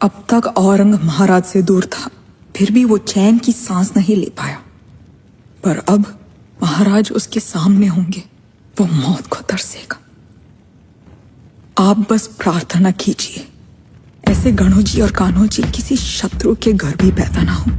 अब तक औरंग महाराज से दूर था, फिर भी वो चैन की सांस नहीं ले पाया। पर अब महाराज उसके सामने होंगे, वो मौत को तरसेगा। आप बस प्रार्थना कीजिए, ऐसे गणों जी और कान्हों जी किसी शत्रु के घर भी पैदा ना हो।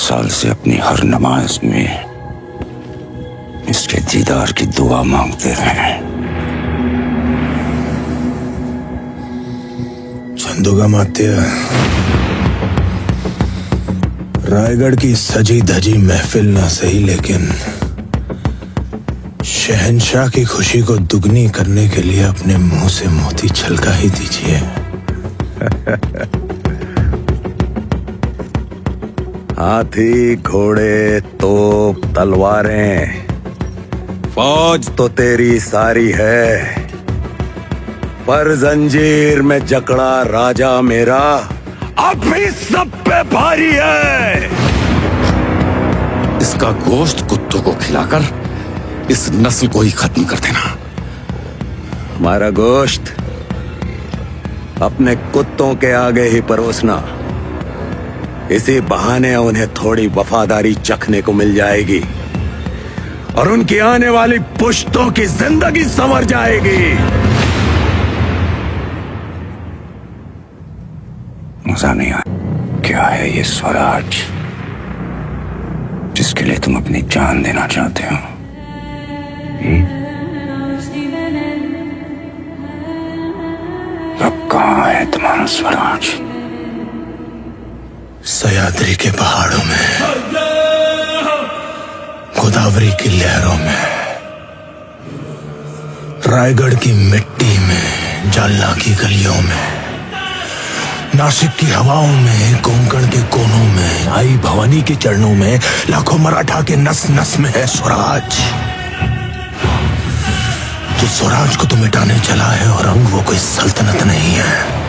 साल से अपनी हर नमाज में इसके दीदार की दुआ मांगते रहे। छंदोगामात्य, रायगढ़ की सजी धजी महफिल ना सही, लेकिन शहंशाह की खुशी को दुगनी करने के लिए अपने मुंह से मोती छलका ही दीजिए। हाथी, घोड़े, तोप, तलवारें, फौज तो तेरी सारी है, पर जंजीर में जकड़ा राजा मेरा अब भी सब पे भारी है। इसका गोश्त कुत्तों को खिलाकर इस नस्ल को ही खत्म कर देना। हमारा गोश्त अपने कुत्तों के आगे ही परोसना, इसी बहाने उन्हें थोड़ी वफादारी चखने को मिल जाएगी और उनकी आने वाली पुश्तों की जिंदगी संवर जाएगी। मजा नहीं आया। क्या है ये स्वराज जिसके लिए तुम अपनी जान देना चाहते हो? अब कहाँ है तुम्हारा स्वराज? सह्याद्री के पहाड़ों में, गोदावरी की लहरों में, रायगढ़ की मिट्टी में, जालना की गलियों में, नासिक की हवाओं में, कोंकण के कोनों में, आई भवानी के चरणों में, लाखों मराठा के नस नस में है स्वराज। जो स्वराज को तो मिटाने चला है औरंग, वो कोई सल्तनत नहीं है,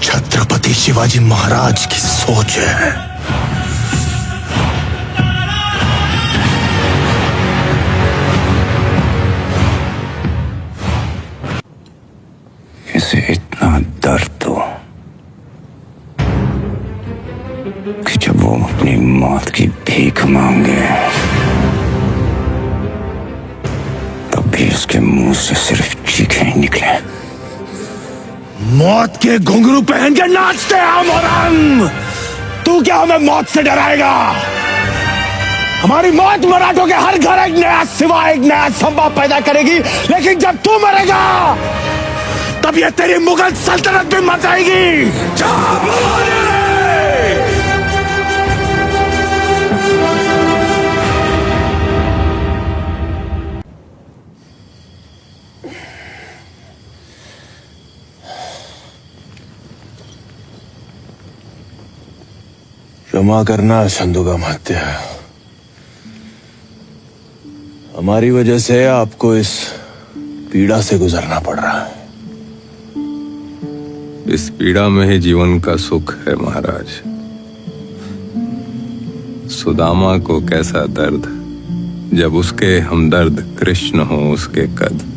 छत्रपति शिवाजी महाराज की सोच है। इसे इतना दर्द हो कि जब वो अपनी मौत की भीख मांगे तब भी उसके मुंह से सिर्फ चीखें ही निकले। मौत के घुंघरू पहन के नाचते हम औरंग, तू क्या हमें मौत से डराएगा? हमारी मौत मराठों के हर घर एक नया सिवा, एक नया संभव पैदा करेगी, लेकिन जब तू मरेगा तब ये तेरी मुगल सल्तनत भी मर जाएगी। क्षमा करना छंदोगामात्य, हमारी वजह से आपको इस पीड़ा से गुजरना पड़ रहा है। इस पीड़ा में ही जीवन का सुख है महाराज। सुदामा को कैसा दर्द जब उसके हमदर्द कृष्ण हो उसके कद।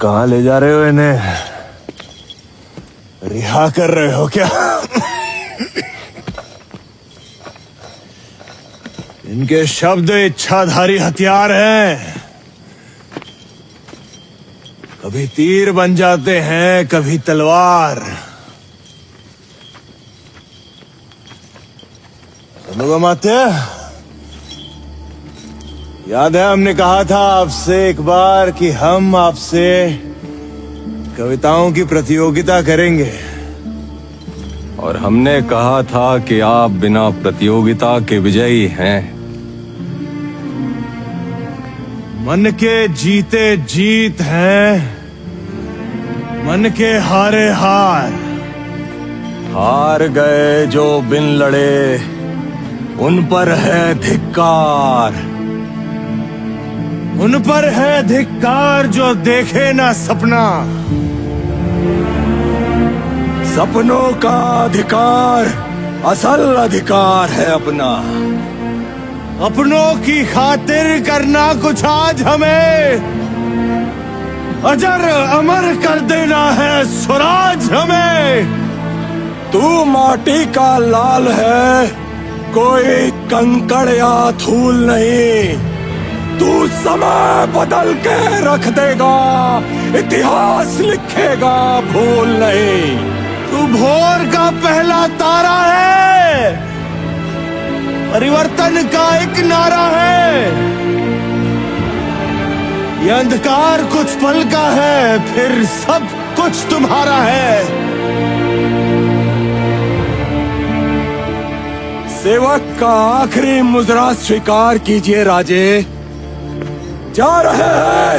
कहाँ ले जा रहे हो इन्हें? रिहा कर रहे हो क्या? इनके शब्द इच्छाधारी हथियार हैं। कभी तीर बन जाते हैं, कभी तलवार। अनुगमाते, याद है हमने कहा था आपसे एक बार कि हम आपसे कविताओं की प्रतियोगिता करेंगे। और हमने कहा था कि आप बिना प्रतियोगिता के विजयी हैं। मन के जीते जीत हैं, मन के हारे हार। हार गए जो बिन लड़े, उन पर है धिक्कार। उन पर है धिक्कार जो देखे ना सपना। सपनों का अधिकार असल अधिकार है अपना। अपनों की खातिर करना कुछ आज हमें, अजर अमर कर देना है स्वराज हमें। तू माटी का लाल है, कोई कंकड़ या धूल नहीं। तू समय बदल के रख देगा, इतिहास लिखेगा भूल नहीं। तू भोर का पहला तारा है, परिवर्तन का एक नारा है। ये अंधकार कुछ पल का है, फिर सब कुछ तुम्हारा है। सेवक का आखिरी मुजरा स्वीकार कीजिए राजे। जा रहे हैं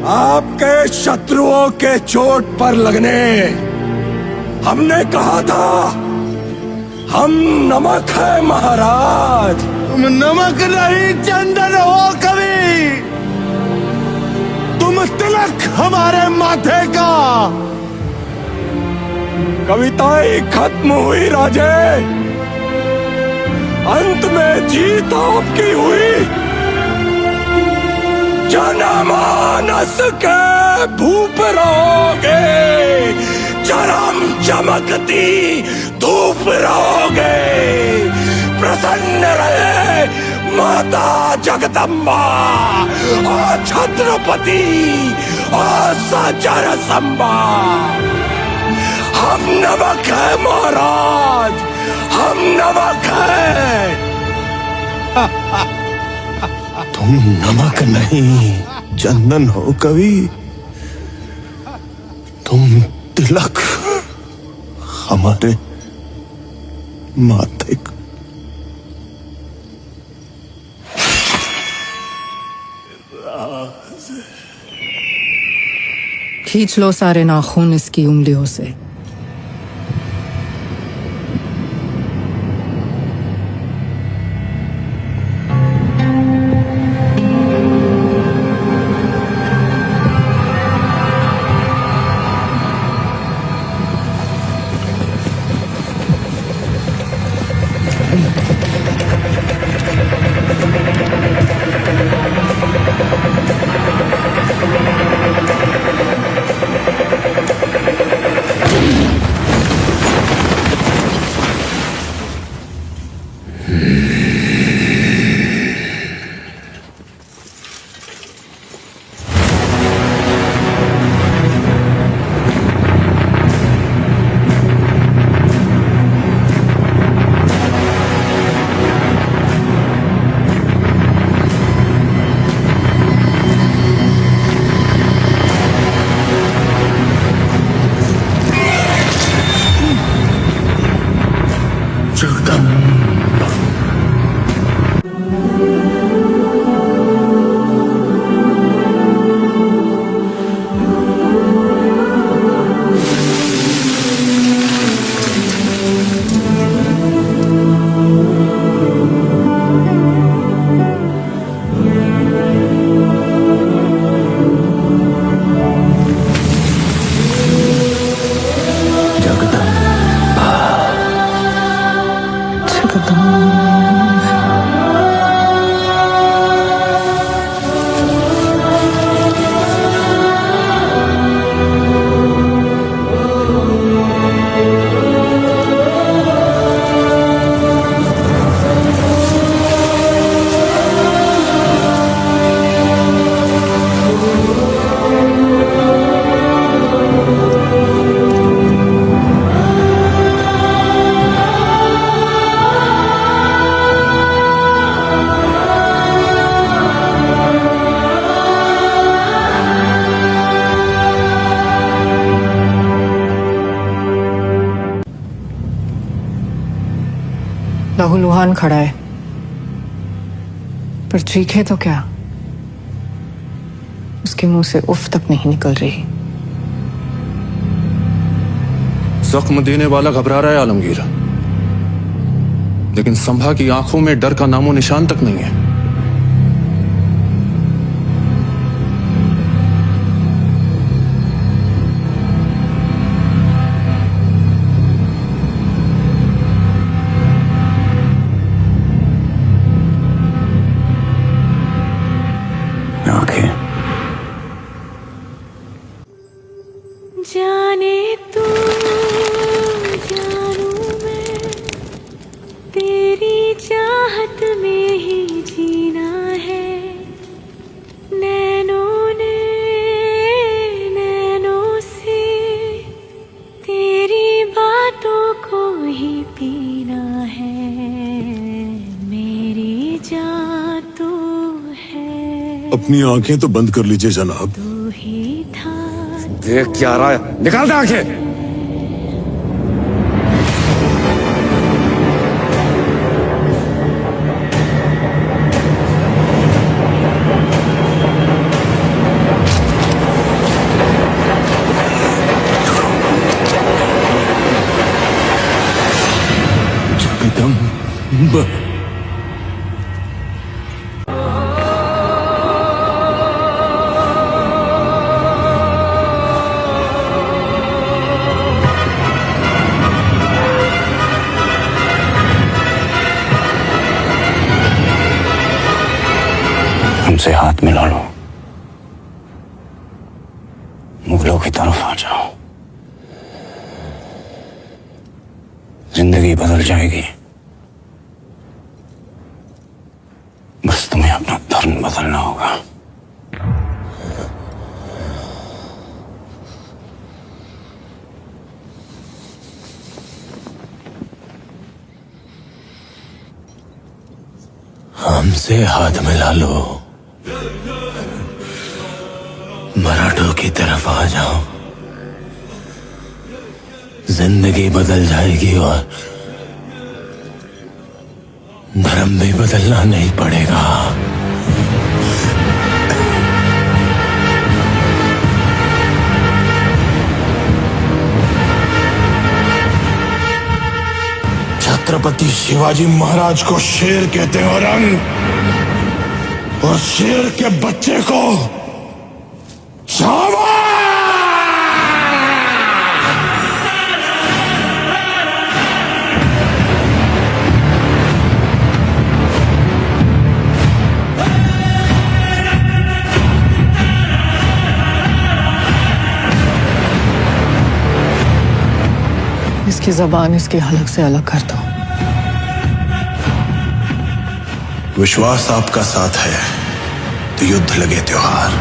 आपके शत्रुओं के चोट पर लगने। हमने कहा था हम नमक है महाराज। तुम नमक नहीं चंदन हो कवि, तुम तिलक हमारे माथे का। कविताएं खत्म हुई राजे, अंत में जीत आपकी हुई। जनमानस के भूप रहोगे, चरम चमकती धूप रहोगे। प्रसन्न रहे माता जगदम्बा और छत्रपति और सचर संबा। हम नमक है महाराज, हम नमक है। तुम नमक नहीं चंदन हो कवि, तुम तिलक हमारे माथे का। खींच लो सारे नाखून इसकी उंगलियों से। राहुल वहां खड़ा है, पर चीखे तो क्या, उसके मुंह से उफ तक नहीं निकल रही। जख्म देने वाला घबरा रहा है आलमगीर, लेकिन संभा की आंखों में डर का नामो निशान तक नहीं है। आंखें जाने तू जानू मैं, तेरी चाहत में ही जीना है। नैनों ने नैनों से तेरी बातों को ही पीना है। मेरी जान तू है, अपनी आंखें तो बंद कर लीजिए जनाब। तू ही था। देख क्या रहा है, निकाल दे आंखें। जगदम्ब हमसे हाथ मिला लो, मुगलों की तरफ आ जाओ। जिंदगी बदल जाएगी, बस तुम्हें अपना धर्म बदलना होगा। हमसे हाथ मिला लो, मराठों की तरफ आ जाओ। जिंदगी बदल जाएगी और धर्म भी बदलना नहीं पड़ेगा। छत्रपति शिवाजी महाराज को शेर कहते हैं औरंग, और शेर के बच्चे को छावा। इसकी जबान इसकी हलक से अलग कर दो। विश्वास आपका साथ है तो युद्ध लगे त्योहार।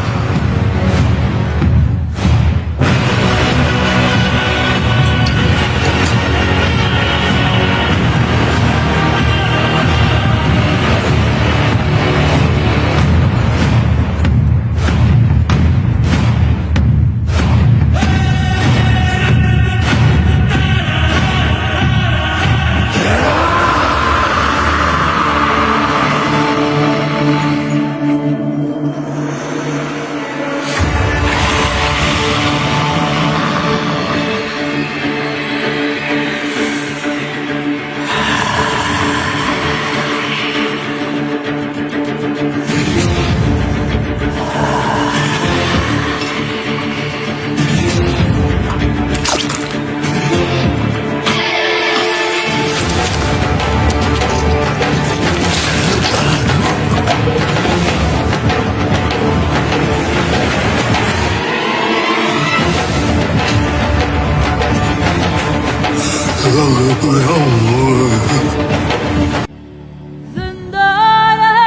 जिंदा रहे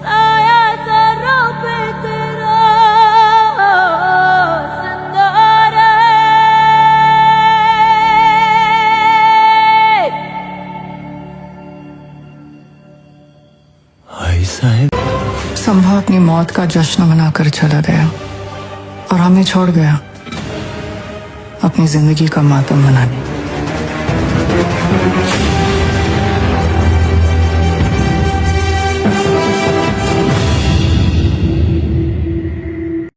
साया सरों पे तेरा, जिंदा रहे। भाई साहब संभा अपनी मौत का जश्न मनाकर चला गया और हमें छोड़ गया अपनी जिंदगी का मातम मनाने।